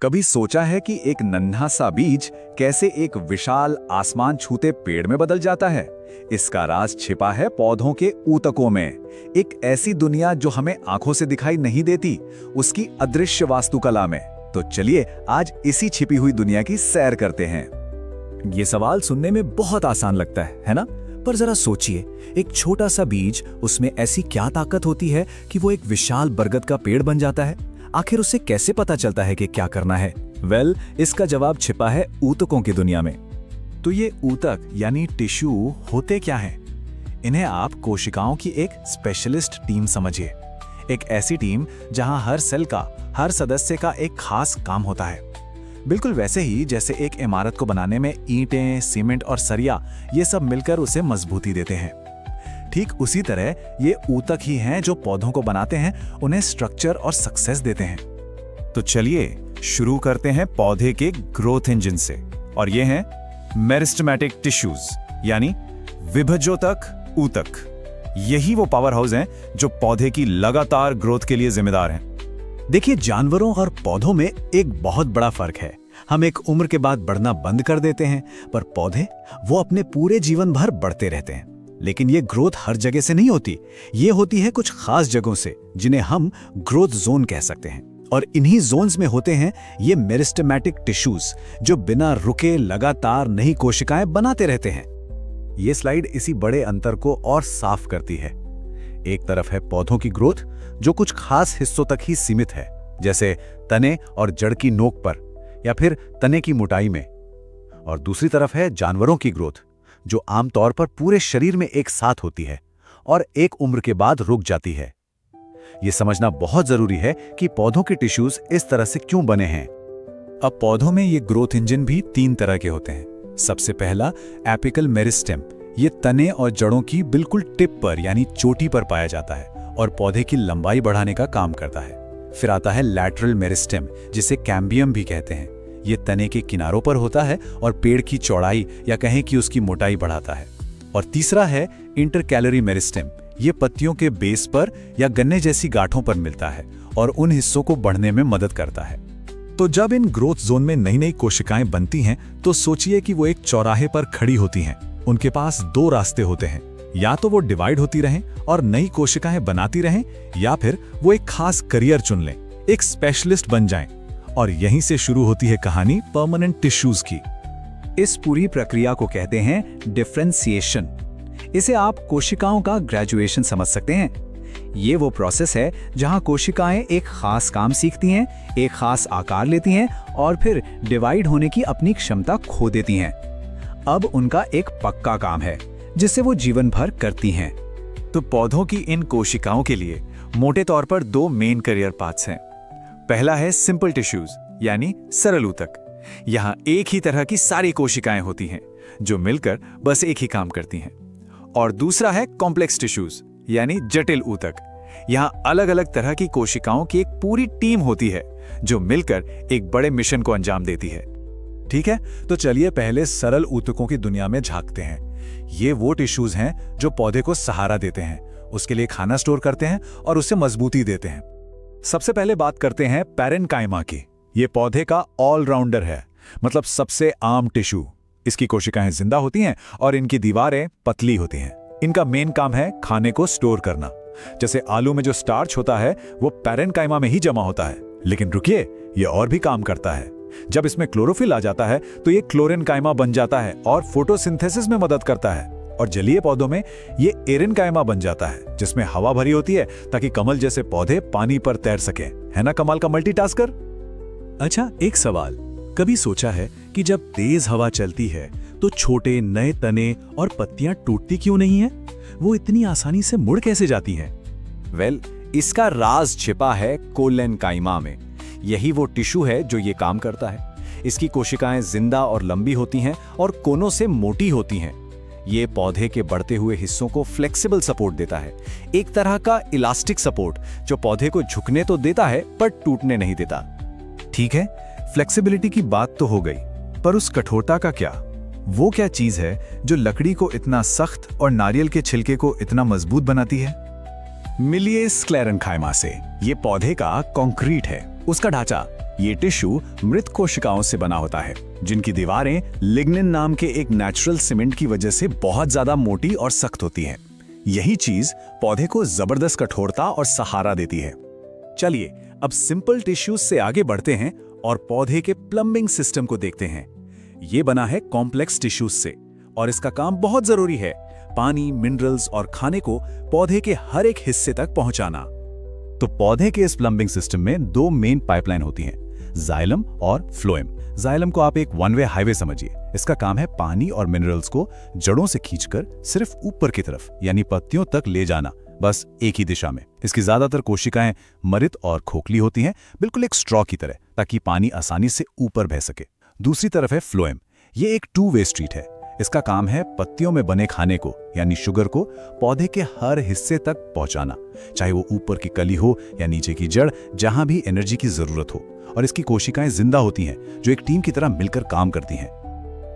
कभी सोचा है कि एक नन्हा सा बीज कैसे एक विशाल आसमान छूते पेड़ में बदल जाता है? इसका राज छिपा है पौधों के ऊतकों में। एक ऐसी दुनिया जो हमें आंखों से दिखाई नहीं देती, उसकी अदृश्य वास्तुकला में। तो चलिए आज इसी छिपी हुई दुनिया की सैर करते हैं। ये सवाल सुनने में बहुत आसान लगता है ना? पर जरा सोचिए, एक छोटा सा बीज, उसमें ऐसी क्या ताकत होती है कि वो एक विशाल बरगद का पेड़ बन जाता है? आखिर उसे कैसे पता चलता है कि क्या करना है? इसका जवाब छिपा है ऊतकों की दुनिया में। तो ये ऊतक यानी टिश्यू होते क्या हैं? इन्हें आप कोशिकाओं की एक स्पेशलिस्ट टीम समझिए। एक ऐसी टीम जहां हर सेल का, हर सदस्य का एक खास काम होता है। बिल्कुल वैसे ही जैसे एक इमारत को बनाने में ईंटें, सीमेंट और सरिया ये सब मिलकर उसे मजबूती देते हैं। ठीक उसी तरह ये ऊतक ही हैं जो पौधों को बनाते हैं, उन्हें स्ट्रक्चर और सक्सेस देते हैं। तो चलिए शुरू करते हैं पौधे के ग्रोथ इंजन से, और ये हैं मेरिस्टेमेटिक टिश्यूज यानी विभज्योतक ऊतक। यही वो पावर हाउस हैं जो पौधे की लगातार ग्रोथ के लिए जिम्मेदार हैं। देखिए, जानवरों और पौधों में एक बहुत बड़ा फर्क है। हम एक उम्र के बाद बढ़ना बंद कर देते हैं, पर पौधे वो अपने पूरे जीवन भर बढ़ते रहते हैं। लेकिन ये ग्रोथ हर जगह से नहीं होती, ये होती है कुछ खास जगहों से, जिन्हें हम ग्रोथ जोन कह सकते हैं। और इन्हीं जोन्स में होते हैं ये मेरिस्टेमेटिक टिश्यूज, जो बिना रुके लगातार नई कोशिकाएं बनाते रहते हैं। ये स्लाइड इसी बड़े अंतर को और साफ करती है। एक तरफ है पौधों की ग्रोथ, जो कुछ खास हिस्सों तक ही सीमित है, जैसे तने और जड़ की नोक पर या फिर तने की मोटाई में। और दूसरी तरफ है जानवरों की ग्रोथ, जो आमतौर पर पूरे शरीर में एक साथ होती है और एक उम्र के बाद रुक जाती है। यह समझना बहुत जरूरी है कि पौधों के टिश्यूज इस तरह से क्यों बने हैं। अब पौधों में ये ग्रोथ इंजन भी 3 तरह के होते हैं। सबसे पहला एपिकल मेरिस्टेम, ये तने और जड़ों की बिल्कुल टिप पर यानी चोटी पर पाया जाता है और पौधे की लंबाई बढ़ाने का काम करता है। फिर आता है लैटरल मेरिस्टेम, जिसे कैम्बियम भी कहते हैं। ये तने के किनारों पर होता है और पेड़ की चौड़ाई या कहें कि उसकी मोटाई बढ़ाता है। और तीसरा है इंटरकैलरी मेरिस्टेम, ये पत्तियों के बेस पर या गन्ने जैसी गांठों पर मिलता है और उन हिस्सों को बढ़ने में मदद करता है। तो जब इन ग्रोथ जोन में नई नई कोशिकाएं बनती हैं, तो सोचिए कि वो एक चौराहे पर खड़ी होती हैं। उनके पास 2 रास्ते होते हैं, या तो वो डिवाइड होती रहें और नई कोशिकाएं बनाती रहें, या फिर वो एक खास करियर चुन लें, एक स्पेशलिस्ट बन जाएं। और यहीं से शुरू होती है कहानी परमानेंट टिश्यूज की। इस पूरी प्रक्रिया को कहते हैं डिफरेंशिएशन। इसे आप कोशिकाओं का ग्रेजुएशन समझ सकते हैं। ये वो प्रोसेस है जहां कोशिकाएं एक खास काम सीखती हैं, एक खास आकार लेती हैं और फिर डिवाइड होने की अपनी क्षमता खो देती हैं। अब उनका एक पक्का काम है जिसे वो जीवन भर करती हैं। तो पौधों की इन कोशिकाओं के लिए मोटे तौर पर 2 मेन करियर पाथ्स हैं। पहला है सिंपल टिश्यूज यानी सरल ऊतक। यहां एक ही तरह की सारी कोशिकाएं होती हैं जो मिलकर बस एक ही काम करती हैं। और दूसरा है कॉम्प्लेक्स टिश्यूज यानी जटिल ऊतक। यहां अलग अलग तरह की कोशिकाओं की एक पूरी टीम होती है जो मिलकर एक बड़े मिशन को अंजाम देती है। ठीक है, तो चलिए पहले सरल ऊतकों की दुनिया में झांकते हैं। ये वो टिश्यूज हैं जो पौधे को सहारा देते हैं, उसके लिए खाना स्टोर करते हैं और उसे मजबूती देते हैं। सबसे पहले बात करते हैं पैरेन्काइमा की। ये पौधे का ऑलराउंडर है, मतलब सबसे आम टिश्यू। इसकी कोशिकाएं जिंदा होती हैं और इनकी दीवारें पतली होती हैं। इनका मेन काम है खाने को स्टोर करना। जैसे आलू में जो स्टार्च होता है वो पैरेन्काइमा में ही जमा होता है। लेकिन रुकिए, ये और भी काम करता है। जब इसमें क्लोरोफिल आ जाता है तो ये क्लोरेन्काइमा बन जाता है और फोटोसिंथेसिस में मदद करता है। और जलीय पौधों में ये एरेन्काइमा बन जाता है, जिसमें हवा भरी होती है ताकि कमल जैसे पौधे पानी पर तैर सके। है ना कमाल का मल्टीटास्कर? अच्छा, एक सवाल कभी सोचा है कि जब तेज हवा चलती है तो छोटे नए तने और पत्तियां टूटती क्यों नहीं है? वो इतनी आसानी से मुड़ कैसे जाती हैं? इसका राज छिपा है कोलेन्काइमा में। यही वो टिश्यू है जो ये काम करता है। इसकी कोशिकाएं जिंदा और लंबी होती हैं और कोनों से मोटी होती हैं। ये पौधे के बढ़ते हुए हिस्सों को फ्लेक्सिबल सपोर्ट देता है, एक तरह का इलास्टिक सपोर्ट जो पौधे को झुकने तो देता है पर टूटने नहीं देता। ठीक है, फ्लेक्सिबिलिटी की बात तो हो गई, पर उस कठोरता का क्या? वो क्या चीज है जो लकड़ी को इतना सख्त और नारियल के छिलके को इतना मजबूत बनाती है? मिलिए स्क्लेरेन्काइमा से। ये पौधे का कंक्रीट है। उसका ढांचा ये टिश्यू मृत कोशिकाओं से बना होता है, जिनकी दीवारें लिग्निन नाम के एक नेचुरल सीमेंट की वजह से बहुत ज्यादा मोटी और सख्त होती हैं। यही चीज पौधे को जबरदस्त कठोरता और सहारा देती है। चलिए अब सिंपल टिश्यूज से आगे बढ़ते हैं और पौधे के प्लम्बिंग सिस्टम को देखते हैं। ये बना है कॉम्प्लेक्स टिश्यूज से और इसका काम बहुत जरूरी है, पानी, मिनरल्स और खाने को पौधे के हर एक हिस्से तक पहुंचाना। तो पौधे के इस प्लम्बिंग सिस्टम में दो मेन पाइपलाइन होती हैं, जाइलम और फ्लोएम। जाइलम को आप एक वन वे हाईवे समझिए। इसका काम है पानी और मिनरल्स को जड़ों से खींचकर सिर्फ ऊपर की तरफ यानी पत्तियों तक ले जाना, बस एक ही दिशा में। इसकी ज्यादातर कोशिकाएं मृत और खोखली होती हैं, बिल्कुल एक स्ट्रॉ की तरह, ताकि पानी आसानी से ऊपर बह सके। दूसरी तरफ है फ्लोएम। ये एक टू वे स्ट्रीट है। इसका काम है पत्तियों में बने खाने को यानी शुगर को पौधे के हर हिस्से तक पहुंचाना, चाहे वो ऊपर की कली हो या नीचे की जड़, जहां भी एनर्जी की जरूरत हो। और इसकी कोशिकाएं जिंदा होती हैं, जो एक टीम की तरह मिलकर काम करती हैं।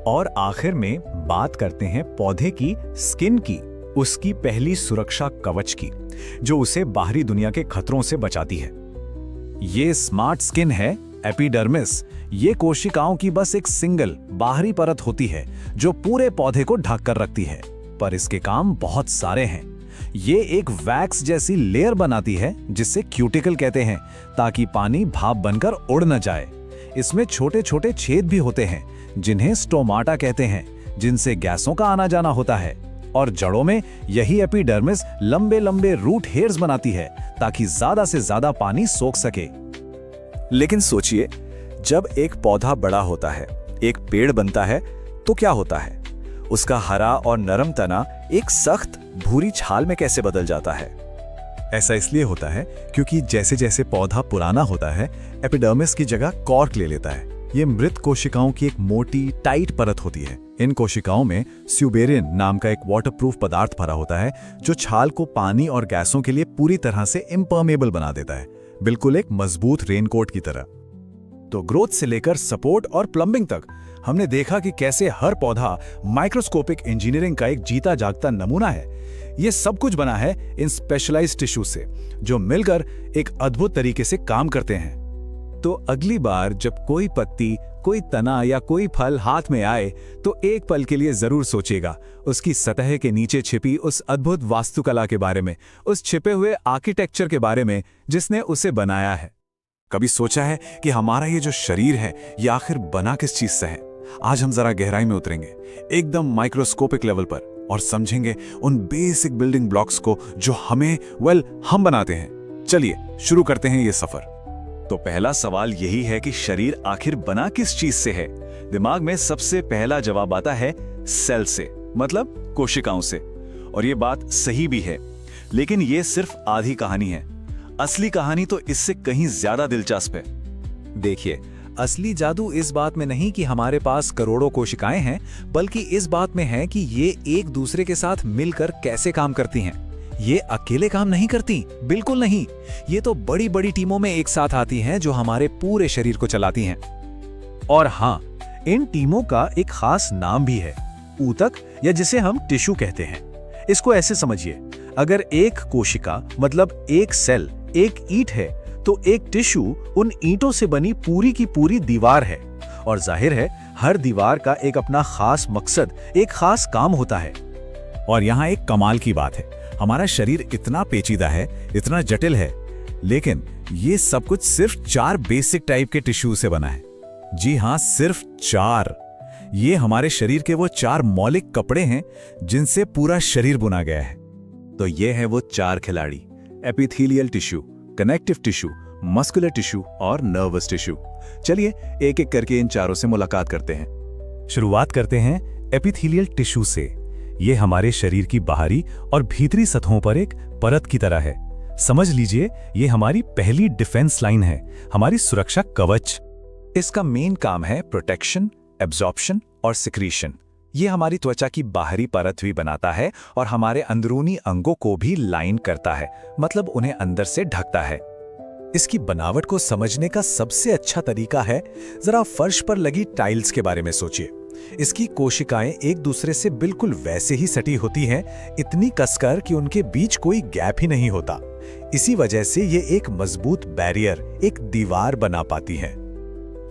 और आखिर में बात करते हैं पौधे की स्किन की, उसकी पहली सुरक्षा कवच की, जो उसे बाहरी दुनिया के खतरों से बचाती है। ये स्मार्ट स्किन है एपिडर्मिस। ये कोशिकाओं की बस एक सिंगल बाहरी परत होती है जो पूरे पौधे को ढक कर रखती है, पर इसके काम बहुत सारे हैं। ये एक वैक्स जैसी लेयर बनाती है जिसे क्यूटिकल कहते हैं, ताकि पानी भाप बनकर उड़ न जाए। इसमें छोटे छोटे छेद भी होते हैं जिन्हें स्टोमाटा कहते हैं, जिनसे गैसों का आना जाना होता है। और जड़ों में यही एपिडर्मिस लंबे लंबे रूट हेयर्स बनाती है ताकि ज्यादा से ज्यादा पानी सोख सके। लेकिन सोचिए, जब एक पौधा बड़ा होता है, एक पेड़ बनता है, तो क्या होता है? उसका हरा और नरम तना एक सख्त भूरी छाल में कैसे बदल जाता है? ऐसा इसलिए होता है क्योंकि जैसे जैसे पौधा पुराना होता है, एपिडर्मिस की जगह कॉर्क ले लेता है। ये मृत कोशिकाओं की एक मोटी टाइट परत होती है। इन कोशिकाओं में स्यूबेरिन नाम का एक वाटरप्रूफ पदार्थ भरा होता है, जो छाल को पानी और गैसों के लिए पूरी तरह से इम्परमेबल बना देता है, बिल्कुल एक मजबूत रेनकोट की तरह। तो ग्रोथ से लेकर सपोर्ट और प्लम्बिंग तक हमने देखा कि कैसे हर पौधा माइक्रोस्कोपिक इंजीनियरिंग का एक जीता जागता नमूना है। ये सब कुछ बना है इन स्पेशलाइज्ड टिश्यू से, जो मिलकर एक अद्भुत तरीके से काम करते हैं। तो अगली बार जब कोई पत्ती, कोई तना या कोई फल हाथ में आए, तो एक पल के लिए जरूर सोचिएगा उसकी सतह के नीचे छिपी उस अद्भुत वास्तुकला के बारे में, उस छिपे हुए आर्किटेक्चर के बारे में जिसने उसे बनाया है। कभी सोचा है कि हमारा ये जो शरीर है, ये आखिर बना किस चीज से है? आज हम जरा गहराई में उतरेंगे, एकदम माइक्रोस्कोपिक लेवल पर, और समझेंगे उन बेसिक बिल्डिंग ब्लॉक्स को जो हम बनाते हैं। चलिए शुरू करते हैं ये सफर। तो पहला सवाल यही है कि शरीर आखिर बना किस चीज से है? दिमाग में सबसे पहला जवाब आता है सेल से, मतलब कोशिकाओं से। और ये बात सही भी है, लेकिन ये सिर्फ आधी कहानी है। असली कहानी तो इससे कहीं ज्यादा दिलचस्प है। देखिए, असली जादू इस बात में नहीं कि हमारे पास करोड़ों कोशिकाएं हैं, बल्कि इस बात में है कि ये एक दूसरे के साथ मिलकर कैसे काम करती हैं। ये अकेले काम नहीं करती, बिल्कुल नहीं। ये तो बड़ी बड़ी टीमों में एक साथ आती हैं जो हमारे पूरे शरीर को चलाती हैं। और हाँ, इन टीमों का एक खास नाम भी है, ऊतक, या जिसे हम टिश्यू कहते हैं। इसको ऐसे समझिए, अगर एक कोशिका मतलब एक सेल एक ईंट है, तो एक टिश्यू उन ईंटों से बनी पूरी की पूरी दीवार है। और जाहिर है, हर दीवार का एक अपना खास मकसद, एक खास काम होता है। और यहाँ एक कमाल की बात है, हमारा शरीर इतना पेचीदा है, इतना जटिल है, लेकिन ये सब कुछ सिर्फ 4 बेसिक टाइप के टिश्यू से बना है। जी हाँ, सिर्फ 4। ये हमारे शरीर के वो 4 मौलिक कपड़े हैं जिनसे पूरा शरीर बुना गया है। तो ये है वो 4 खिलाड़ी: epithelial tissue, connective tissue, muscular tissue और नर्वस टिश्यू। चलिए एक एक करके इन चारों से मुलाकात करते हैं। शुरुआत करते हैं एपिथेलियल टिश्यू से। ये हमारे शरीर की बाहरी और भीतरी सतहों पर एक परत की तरह है। समझ लीजिए, ये हमारी पहली डिफेंस लाइन है, हमारी सुरक्षा कवच। इसका मेन काम है प्रोटेक्शन, एब्जॉर्प्शन और सिक्रीशन। ये हमारी त्वचा की बाहरी परत भी बनाता है और हमारे अंदरूनी अंगों को भी लाइन करता है, मतलब उन्हें अंदर से ढकता है। इसकी बनावट को समझने का सबसे अच्छा तरीका है, जरा फर्श पर लगी टाइल्स के बारे में सोचिए। इसकी कोशिकाएं एक दूसरे से बिल्कुल वैसे ही सटी होती हैं, इतनी कसकर कि उनके बीच कोई गैप ही नहीं होता। इसी वजह से ये एक मजबूत बैरियर, एक दीवार बना पाती हैं।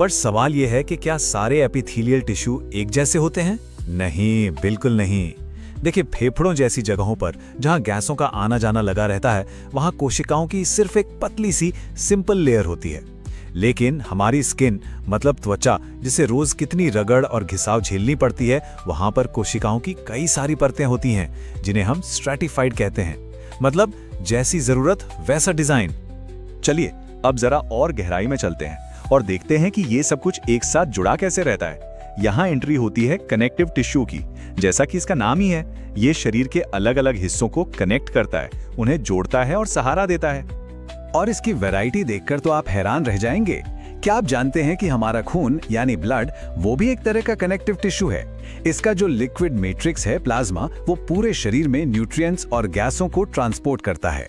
पर सवाल यह है कि क्या सारे एपिथेलियल टिश्यू एक जैसे होते हैं? नहीं, बिल्कुल नहीं। देखिए, फेफड़ों जैसी जगहों पर जहां गैसों का आना जाना लगा रहता है, वहां कोशिकाओं की सिर्फ एक पतली सी सिंपल लेयर होती है। लेकिन हमारी स्किन मतलब त्वचा, जिसे रोज कितनी रगड़ और घिसाव झेलनी पड़ती है, वहां पर कोशिकाओं की कई सारी परतें होती हैं, जिन्हें हम स्ट्रैटिफाइड कहते हैं। मतलब जैसी जरूरत वैसा डिजाइन। चलिए अब जरा और गहराई में चलते हैं और देखते हैं कि ये सब कुछ एक साथ जुड़ा कैसे रहता है। यहाँ एंट्री होती है कनेक्टिव टिश्यू की। जैसा कि इसका नाम ही है, ये शरीर के अलग अलग हिस्सों को कनेक्ट करता है, उन्हें जोड़ता है और सहारा देता है। और इसकी वैरायटी देखकर तो आप हैरान रह जाएंगे। क्या आप जानते हैं कि हमारा खून यानी ब्लड वो भी एक तरह का कनेक्टिव टिश्यू है? इसका जो लिक्विड मैट्रिक्स है प्लाज्मा, वो पूरे शरीर में न्यूट्रिएंट्स और गैसों को ट्रांसपोर्ट करता है।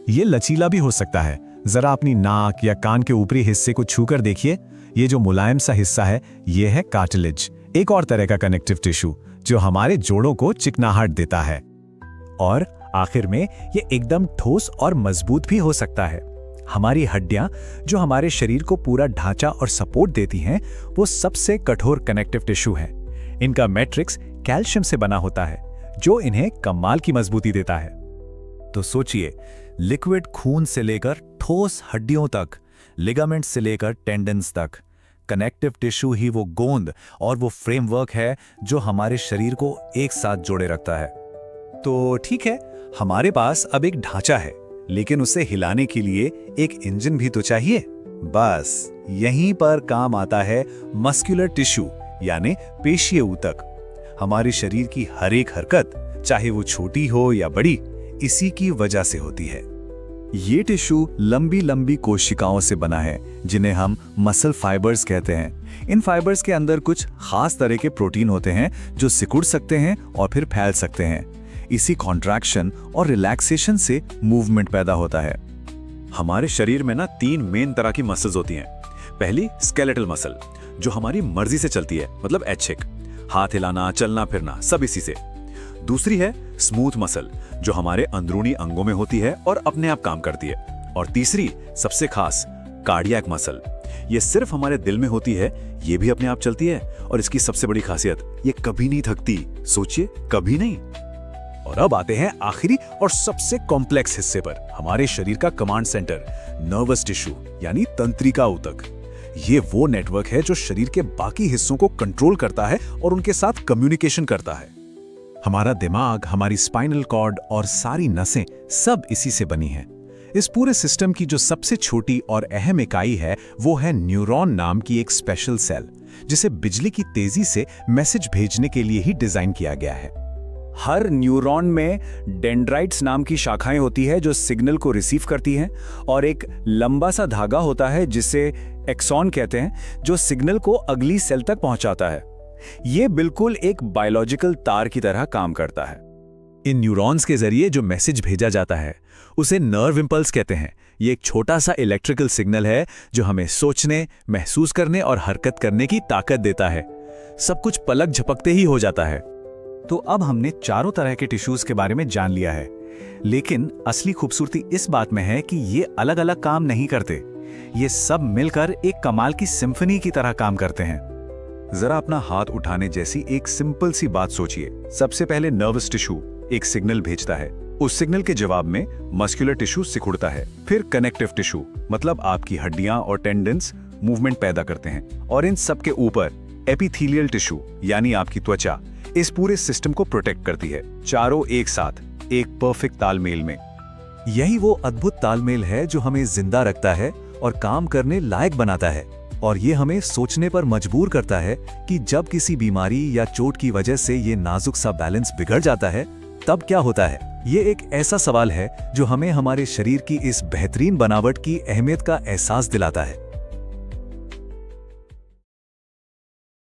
ये लचीला भी हो सकता है। जरा अपनी नाक या कान के ऊपरी हिस्से को छूकर देखिए। ये जो मुलायम सा हिस्सा है, ये है कार्टिलेज, एक और तरह का कनेक्टिव टिश्यू जो हमारे जोड़ों को चिकनाहट देता है। और आखिर में ये एकदम ठोस और मजबूत भी हो सकता है। हमारी हड्डियां, जो हमारे शरीर को पूरा ढांचा और सपोर्ट देती हैं, वो सबसे कठोर कनेक्टिव टिश्यू हैं। इनका मैट्रिक्स कैल्शियम से बना होता है, जो इन्हें कमाल की मजबूती देता है। तो सोचिए, लिक्विड खून से लेकर ठोस हड्डियों तक, लिगामेंट्स से लेकर टेंडन्स तक, कनेक्टिव टिश्यू ही वो गोंद और वो फ्रेमवर्क है जो हमारे शरीर को एक साथ जोड़े रखता है। तो ठीक है, हमारे पास अब एक ढांचा है, लेकिन उसे हिलाने के लिए एक इंजन भी तो चाहिए। बस यहीं पर काम आता है मस्कुलर टिश्यू यानी पेशीय ऊतक। हमारे शरीर की हर एक हरकत, चाहे वो छोटी हो या बड़ी, इसी की वजह से होती है। ये टिश्यू लंबी लंबी कोशिकाओं से बना है, जिन्हें हम मसल फाइबर्स कहते हैं। इन फाइबर्स के अंदर कुछ खास तरह के प्रोटीन होते हैं जो सिकुड़ सकते हैं और फिर फैल सकते हैं। इसी कॉन्ट्रैक्शन और रिलैक्सेशन से मूवमेंट पैदा होता है। हमारे शरीर में ना 3 मेन तरह की मसल्स होती हैं। पहली स्केलेटल मसल, जो हमारी मर्जी से चलती है, मतलब ऐच्छिक, हाथ हिलाना, चलना फिरना सब इसी से। दूसरी है स्मूथ मसल, जो हमारे अंदरूनी अंगों में होती है और अपने आप काम करती है। और तीसरी सबसे खास कार्डियक मसल, ये सिर्फ हमारे दिल में होती है, ये भी अपने आप चलती है। और इसकी सबसे बड़ी खासियत, ये कभी नहीं थकती। सोचिए, कभी नहीं। और अब आते हैं आखिरी और सबसे कॉम्प्लेक्स हिस्से पर, हमारे शरीर का कमांड सेंटर, नर्वस टिश्यू यानी तंत्रिका ऊतक। ये वो नेटवर्क है जो शरीर के बाकी हिस्सों को कंट्रोल करता है और उनके साथ कम्युनिकेशन करता है। हमारा दिमाग, हमारी स्पाइनल कॉर्ड और सारी नसें सब इसी से बनी हैं। इस पूरे सिस्टम की जो सबसे छोटी और अहम इकाई है, वो है न्यूरॉन नाम की एक स्पेशल सेल, जिसे बिजली की तेजी से मैसेज भेजने के लिए ही डिजाइन किया गया है। हर न्यूरॉन में डेंड्राइट्स नाम की शाखाएं होती है जो सिग्नल को रिसीव करती हैं, और एक लंबा सा धागा होता है जिसे एक्सॉन कहते हैं, जो सिग्नल को अगली सेल तक पहुंचाता है। ये बिल्कुल एक बायोलॉजिकल तार की तरह काम करता है। इन न्यूरॉन्स के जरिए जो मैसेज भेजा जाता है, उसे नर्व इंपल्स कहते हैं। ये एक छोटा सा इलेक्ट्रिकल सिग्नल है जो हमें सोचने, महसूस करने और हरकत करने की ताकत देता है। सब कुछ पलक झपकते ही हो जाता है। तो अब हमने चारों तरह के टिश्यूज के बारे में जान लिया है, लेकिन असली खूबसूरती इस बात में है कि ये अलग अलग काम नहीं करते। ये सब मिलकर एक कमाल की सिम्फनी की तरह काम करते हैं। जरा अपना हाथ उठाने जैसी एक सिंपल सी बात सोचिए। सबसे पहले नर्वस टिश्यू एक सिग्नल भेजता है, उस सिग्नल के जवाब में मस्कुलर टिश्यू सिकुड़ता है। फिर कनेक्टिव टिश्यू मतलब आपकी हड्डियां और टेंडन्स मूवमेंट पैदा करते हैं, और इन सब के ऊपर एपिथेलियल टिश्यू यानी आपकी त्वचा इस पूरे सिस्टम को प्रोटेक्ट करती है, चारों एक साथ एक परफेक्ट तालमेल में। यही वो अद्भुत तालमेल है जो हमें जिंदा रखता है और काम करने लायक बनाता है। और ये हमें सोचने पर मजबूर करता है कि जब किसी बीमारी या चोट की वजह से ये नाजुक सा बैलेंस बिगड़ जाता है, तब क्या होता है। ये एक ऐसा सवाल है जो हमें हमारे शरीर की इस बेहतरीन बनावट की अहमियत का एहसास दिलाता है।